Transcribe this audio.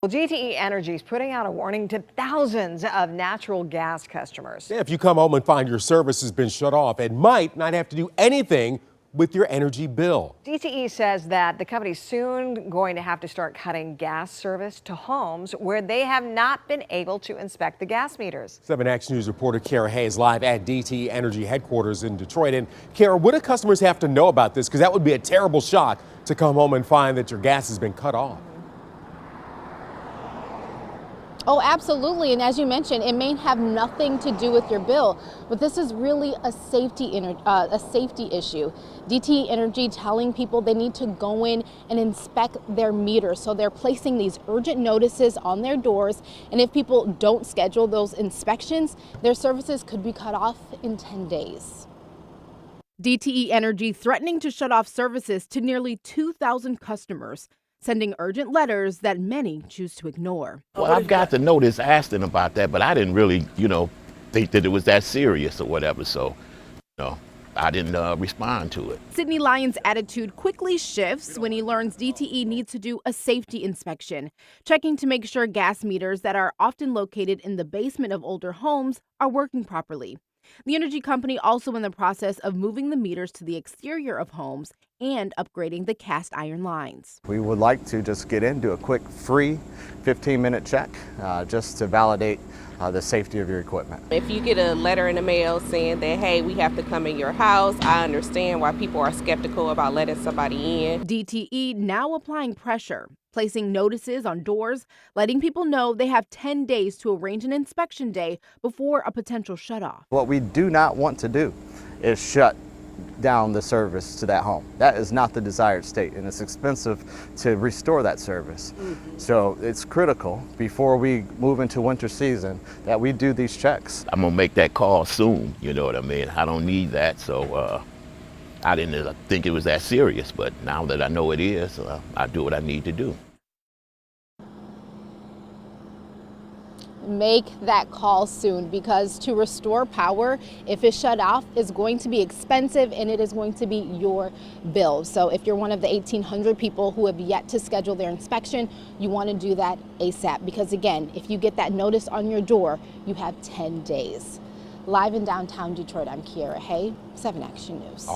Well, DTE Energy is putting out a warning to thousands of natural gas customers. If you come home and find your service has been shut off and might not have to do anything with your energy bill. DTE says that the company's soon going to have to start cutting gas service to homes where they have not been able to inspect the gas meters. 7 Action News reporter Kara Hayes live at DTE Energy headquarters in Detroit. And Kara, what do customers have to know about this? Because that would be a terrible shock to come home and find that your gas has been cut off. Oh, absolutely. And as you mentioned, it may have nothing to do with your bill, but this is really a safety issue. DTE Energy telling people they need to go in and inspect their meters. So they're placing these urgent notices on their doors. And if people don't schedule those inspections, their services could be cut off in 10 days. DTE Energy threatening to shut off services to nearly 2,000 customers, sending urgent letters that many choose to ignore. Well, I've got the notice asking about that, but I didn't really, think that it was that serious or whatever. So, I didn't respond to it. Sidney Lyons' attitude quickly shifts when he learns DTE needs to do a safety inspection, checking to make sure gas meters that are often located in the basement of older homes are working properly. The energy company also in the process of moving the meters to the exterior of homes and upgrading the cast iron lines. We would like to just get in, do a quick free 15-minute check just to validate the safety of your equipment. If you get a letter in the mail saying that, hey, we have to come in your house, I understand why people are skeptical about letting somebody in. DTE now applying pressure, placing notices on doors, letting people know they have 10 days to arrange an inspection day before a potential shutoff. What we do not want to do is shut down the service to that home. That is not the desired state, and it's expensive to restore that service. So it's critical before we move into winter season that we do these checks. I'm gonna make that call soon, you know what I mean? I don't need that, so I didn't think it was that serious, but now that I know it is, I do what I need to do. Make that call soon, because to restore power, if it's shut off, is going to be expensive and it is going to be your bill. So if you're one of the 1,800 people who have yet to schedule their inspection, you want to do that ASAP, because again, if you get that notice on your door, you have 10 days. Live in downtown Detroit, I'm Kiara Hay, 7 Action News.